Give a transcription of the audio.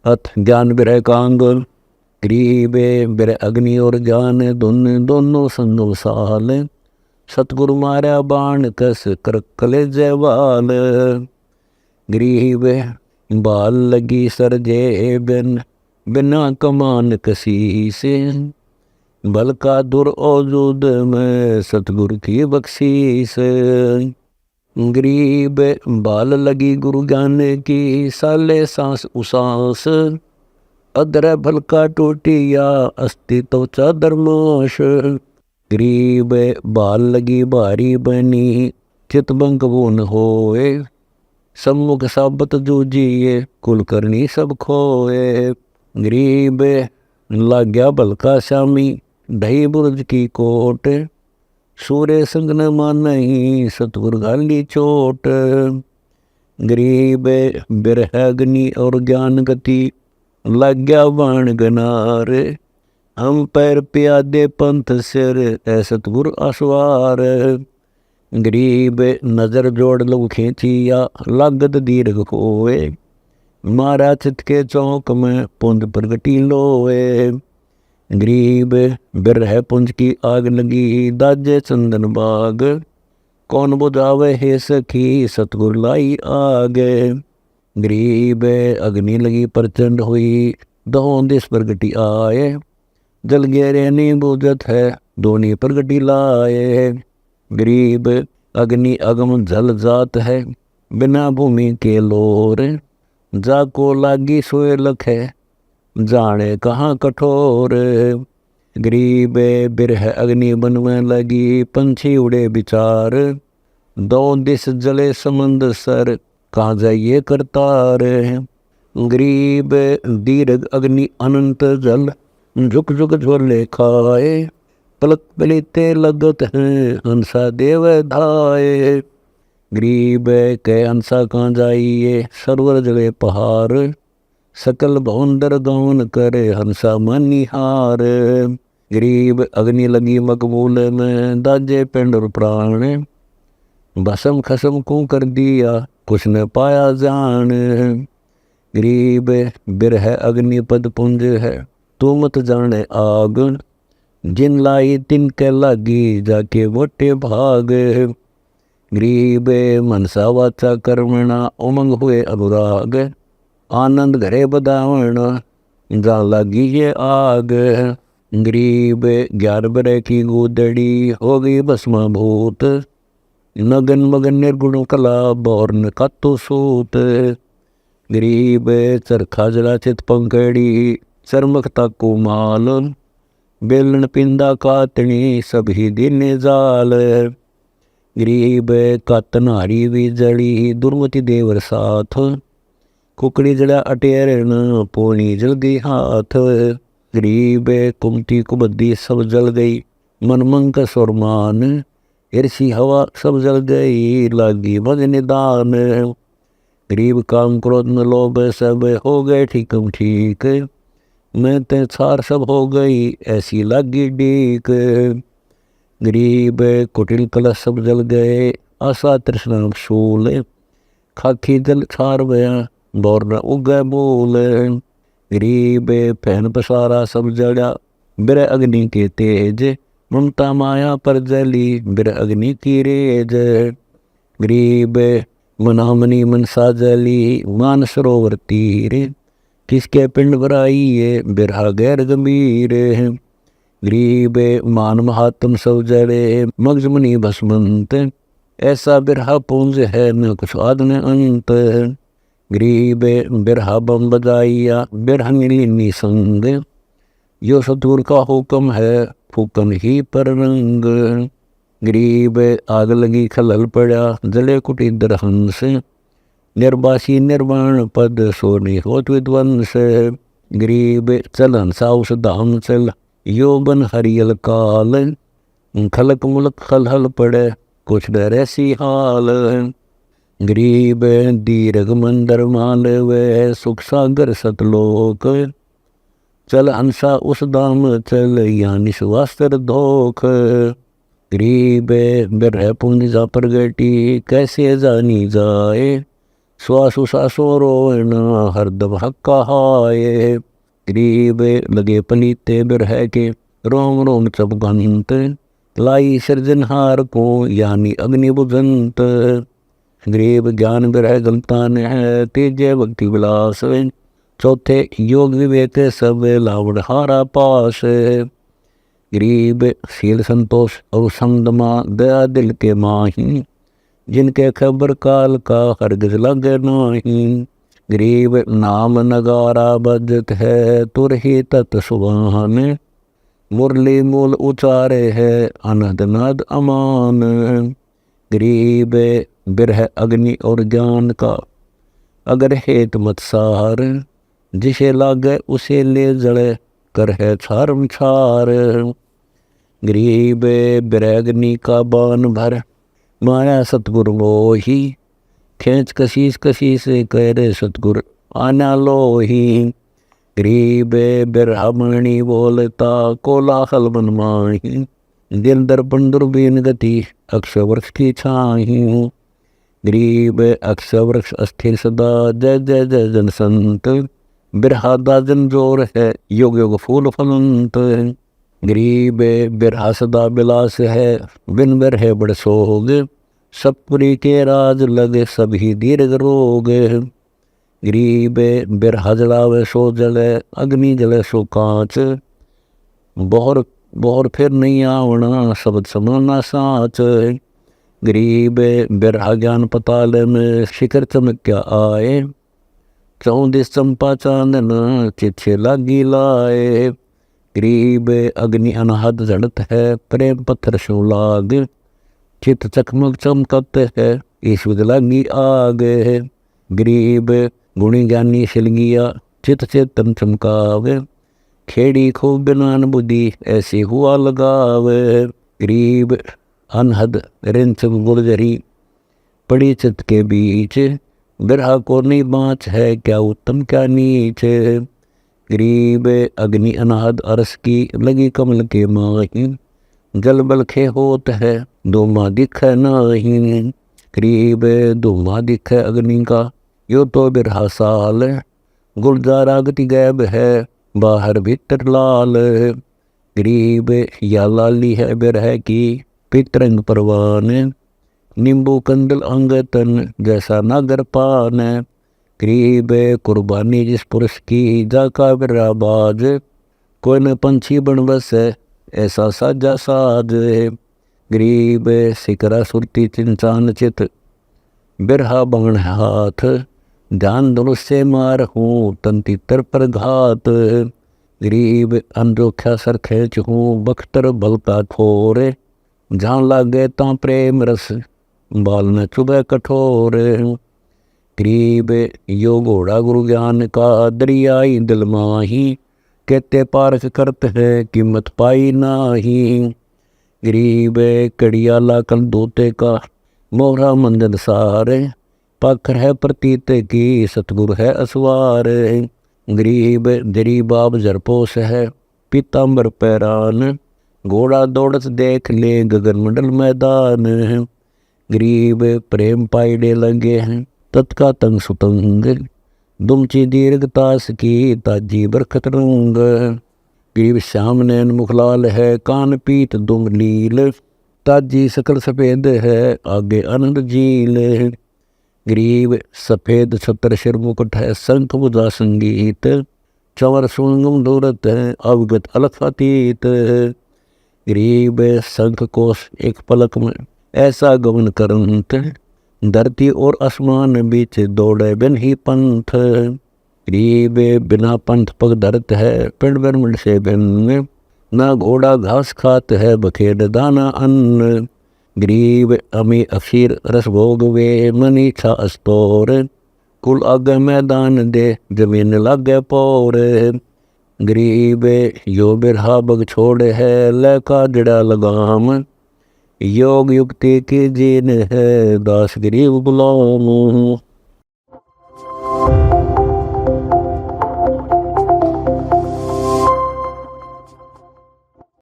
अथ ज्ञान विरह कांग। गरीब बिरह अग्नि और ज्ञान दोनों संगम साल। सतगुरु मारा बाण कस कर कले जयवाल। गरीब बाल लगी सरजे बिना कमान कसी से। बल का दुर औजूद में सतगुरु की बख्शीस। गरीब बाल लगी गुरु ज्ञान की साले सांस उसास। अदर भल का टूटिया अस्थि तो चादरमाश। गरीब बाल लगी भारी बनी चित बंक वो न होए। सम्मुख साबत जूझिए कुल करनी सब खोए। गरीब लाग्या भल का श्यामी ढई बुर्ज की कोट। सूर्य संग न मानही सतगुरु गाली चोट। गरीब बिरह अग्नि और ज्ञान गति लाग्या बाण गनार। हम पैर प्यादे पंथ सिर ऐ सतगुरु आसवार। गरीब नजर जोड़ लो खींचिया लागत दीर्घ होए। मारा चित के चौक में पुंज प्रगटी लोए। गरीब बिरह पुंज की आग लगी दाजे चंदन बाग। कौन बुझावे हे सखी सतगुरु लाई आग। गरीब अग्नि लगी प्रचंड हुई दहों दिस प्रगटी आए। जल गहरे नहीं बूझत है दोनी प्रगटी लाए। गरीब अग्नि अगम जल जात है बिना भूमि के लोर। जाको लागी सोए लख है जाने कहाँ कठोर। गरीब बिरह अग्नि बन में लगी पंछी उड़े विचार। दो दिस जले समंद सर कहाँ जाइए करतार। गरीब दीर्घ अग्नि अनंत जल झुक झुक झोले खाए। पलक पलीते लगत हैं हंसा देव धाये। गरीब के हंसा कहाँ जाइए सरवर जले पहाड़। सकल भवंदर गौन करे हंसा मनिहार। गरीब अग्नि लगी मकबूल में दाजे पिंड और प्राण। भसम खसम को कर दिया कुछ न पाया जान। गरीब बिरह अग्नि पद पुंज है तू मत जाने आग। जिन लाई तिन के लागी जाके वोटे भाग। गरीब मनसा वाचा कर्मणा उमंग हुए अनुराग। आनंद घरे बदावण जा लागी ये आग। गरीब ग्यारह बरे की गोदड़ी हो गई भस्मा भूत। नगन मगन निर्गुण कला बौर्न का तो सूत। गरीब चरखा जला चित पंकड़ी चरमकता को माल। बेलन पिंदा कातनी सभी दिन जाल। गरीब कातनारी भी जड़ी दुर्मति देवर साथ। कुकड़ी जड़ा अटेरन पोनी जल गई हाथ। गरीब कुमती कुबद्दी सब जल गई मनमंक सुरमान। ईर्षि हवा सब जल गई लागी भज निदान। गरीब काम क्रोध न लोभ सब हो गए ठीकम ठीक। मैं ते छार सब हो गई ऐसी लागी डीक। गरीब कुटिल कलश सब जल गए आशा तृष्णा शूल। खाखी जल छार गया बौर न उगै मूल। गरीब पहन पसारा सब जड़ा बिरह अग्नि के तेज। ममता माया पर जली बिरह अग्नि की रेज। गरीब मना मनी मनसा जली मान सरोवर तीर। किसके पिंड भराइए बिरहा गैर गंभीर। गरीब मान महात्म सब जड़े मगज मनी भस्मंत। ऐसा बिरहा पुंज है न कुछ आद न अंत। गरीब बिरहा बम बजाइया बिरहा नीली संग। यो सतगुर का हुक्म है फूकन ही पर रंग। गरीब आग लगी खलल पड़ा जले कुटी दरहंस। निर्वासी निर्वाण पद सोनी होत विद्वंस। गरीब चल हंसा उस धाम चल योबन हरियल काल। खलक मुलक खलहल पड़े कुछ डरैसी हाल। गरीब दीर्घ मंदर माल वे सुख सागर सतलोक। चल हंसा उस धाम चल या निस्वास्त्र धोख। गरीब बिरह पुंज जा प्रगटी कैसे जानी जाए। श्वास उसासों रोवन हरदम हक्का हाय। गरीब लगे पलीते बिरह के रोम रोम चबगंत, लाई सृजनहार को यानी अग्नि बुझंत। गरीब ज्ञान बिरह गलतान है, तेजे भक्ति विलास, चौथे योग विवेक सब लावण हारा पास। गरीब शील संतोष और समदमा दया दिल के माही, जिनके खबर काल का हरगिज लगे नाही। गरीब नाम नगारा बजत है, तुर ही तत् सुभान, मुरली मूल उचारे है अनहद नाद अमान। गरीब बिरह अग्नि और ज्ञान का अगर हेत मत सार, जिसे लागे उसे ले जड़े कर है छारम छार। गरीब बिरह का बान भर, माया सतगुरु मोही, खींच कशीस कशीस कह रे सतगुर आना लोही। गरीब बिरहमणि बोलता कोलाहल मन माही, दिल दर्पण दुर्बीन गति अक्ष वृक्ष की छाही। गरीब अक्ष वृक्ष अस्थिर सदा, जय जय जय जन संत, बिरहा दाजन जोर है योग योग फूल फलंत। गरीब बिरहा सदा बिलास है, बिन बिरहे बड़ सोग, सतपुरी के राज लगे सभी दीर्घ रोग। गरीब बिरहा जलावे सो जले, अग्नि जले सो कांच, बोहर बोहर फिर नहीं आवना शब्द समाना साच। गरीब बिरहा ज्ञान पताल में शिखर चमक क्या आए, चौदिस चंपा चांदन चिच्छे लागी लाए। गरीब अग्नि अनहद जड़त है, प्रेम पत्थर शो लाग, चित चकमक चमकत है ईश्वर लागी आग। गरीब गुणी ज्ञानी शिलगिया, चित चेतन चमकावे, खेड़ी खूब बिनान बुद्धि ऐसी हुआ लगावे। गरीब अनहद रिंच गुलजरी, पड़ी चित के बीच, बिरहा को नहीं बाँच है क्या उत्तम क्या नीच। गरीब अग्नि अनहद अरस की लगी कमल के माही, जल बलखे होत है दोमा दिख नाही। गरीब दोमा दिख अग्नि का यो तो बिरहा साल, गुलजारा गति गैब है बाहर भीतर लाल। गरीब या लाली है बिरह की पितरंग परवान, नींबू कंदल अंगतन जैसा नागर पान। गरीब कुर्बानी जिस पुरुष की जाका बिरहा बाज, कोई न पंछी बन बस ऐसा साजा साज। गरीब सिकरा सुरती चिंचान चित, बिरहा बाण हाथ, ध्यान धनुष से मार हूँ तन तितर पर घात। गरीब अनजोख्या सर खेच हूँ बख्तर बल का खोर, जहाँ लागे ता प्रेम रस बाल न चुभे कठोर। गरीब यो घोड़ा गुरु ज्ञान का दरियाई दिल माही, कहते पारख करत है कीमत पाई नाही। गरीब कड़ियाला कल दोते का मोहरा मंजन सारे, पाखर है प्रतीत की सतगुरु है असवार। गरीब दरी बाब जरपोस है पीताम्बर पैरान, घोड़ा दौड़त देख ले गगन मंडल मैदान। गरीब प्रेम पाइडे लगे हैं तत्का तंग सुतंग, दुमची दीर्घतास की ताजी बरखत रंग। गरीब श्याम नैन मुखलाल है कान पीत दुम नील, ताजी सकल सफेद है आगे आनंद झील। गरीब सफेद छत्र शिर मुकुट है शंख बुझा संगीत, चंवर सुंगम दूरत है अवगत अलख अतीत। गरीब शंख कोश एक पलक में ऐसा गमन करंत, धरती और आसमान बीच दौड़े बिन ही पंथ। गरीब बिना पंथ पग धरत है पिंड ब्रह्मंड से भिन्न, ना घोड़ा घास खात है बखेड़ दाना अन्न। गरीब अमी अक्षीर रस भोग वे मन इच्छा अस्तोर, कुल आगे मैदान दे जमीन लागे पौर। गरीब यो बिरहा बग छोड़े है लैका जड़ा लगाम, योग युक्ति की जीन है दास गरीब गुलाम।